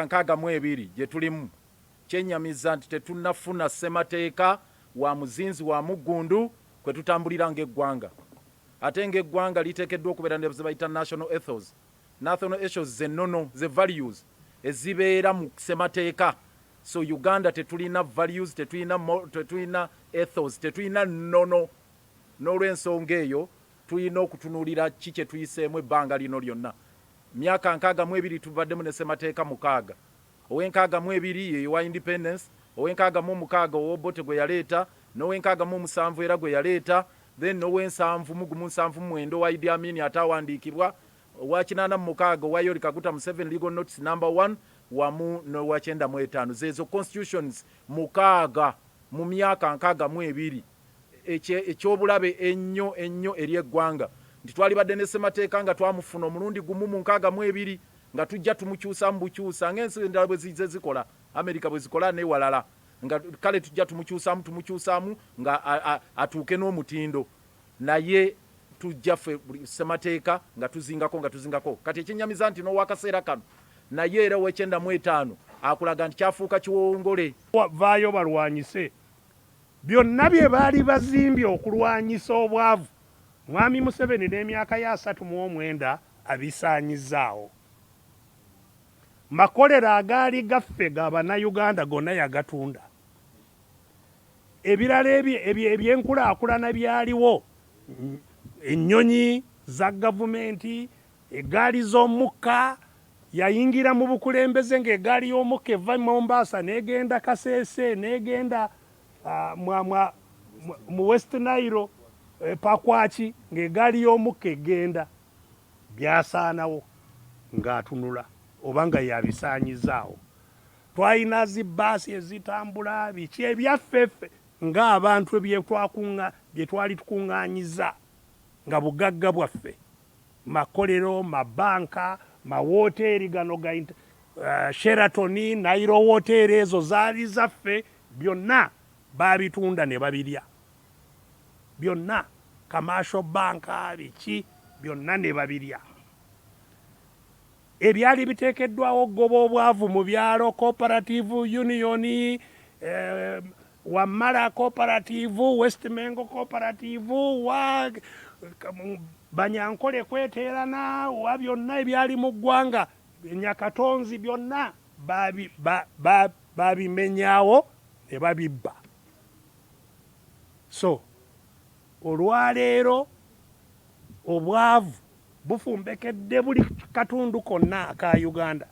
myaka 62 gye tulimu kyenyamiza nti tetunnafuna ssemateeka wa muzinzi wa muggundu kwe tutambulira ng'eggwanga ate ng'eggwanga liteekeddwa okubeera ne ze bayita national ethos zennono ze values ezibeera mu ssemateeka so Uganda tetulina values tetulina ethos tetulina nnono n'olw'ensonga eyo tulina okutunuulira ki kye tuyiseemu ebbanga lino lyonna myaka 62 tubaddemu ne ssemateeka 6 ow'e62 ye wa independence ow'e66 ow'Obote gwe yaleeta n'ow'e67 era gwe yaleeta then n'ow'e77 wa Idi Amin atawandiikibwa owa 86 wa Yoweri Kaguta Museveni legal notice number 1 wamu n'owa 95 zezo constitutions 6 mu myaka 62 ekyobulabe ennyo eri eggwanga nti twalibadde ne ssemateeka nga twamufuna omulundi gumu mu 62 nga tujja tumukyusa mu bukyusa ng'ensi endala bwe zize zikola Amerika bwe zikola n'ewalala nga kale tujja tumukyusaamu nga atuuke n'omutindo naye tujja ffe ssemateeka nga tuzingako kati ekyenyamiza nti n'owakaseera kano naye era ow'e95 akulaga nti kyafuuka kiwongole vaayo balwanyise byonna bye baali bazimbye okulwanyisa obwavu mwami Museveni n'emyaka ya 39 abisaanyizaawo makolero agaali gaffe g'Abannayuganda gonna yagatunda ebirala ebyenkulaakulana byaliwo ennyonyi za gavumenti eggaali z'omukka yayingira mu bukulembeze ng'eggaali y'omukka eva Mombasa n'egenda Kasese n'egenda mu West Nile Pakwaki ng'eggaali y'omukka egenda byasaanawo ng'atunula oba nga yabisaanyizaawo twalina zibbaasi ezitambula biki ebyaffeffe ng'abantu bye twali tukuŋŋaanyiza nga bugagga bwaffe makolero mabanka mawoteeri gano ga Sheraton Nairo woteeri ezo zaali zaffe byonna baabitunda ne babirya byonna commercial banka biki byonna ne babirya ebyali biteekeddwawo goba obwavu mu byalo cooperative union Wamala cooperative West Mengo cooperative wa Banyankole kweteerana wa byonna ebyali mu ggwanga Nyakatonzi byonna babimenyaawo ne babibba so olwaleero obwavu bufumbekedde buli katundu konna aka Uganda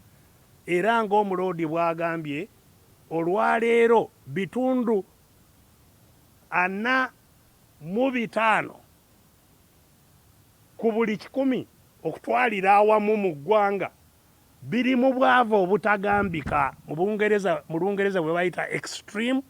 era ng'omuloodi bw'agambye olwaleero bitundu 45 ku buli 100 okutwalira awamu mu ggwanga biri mu bwavu obutagambika mu Lungereza bwe bayita extreme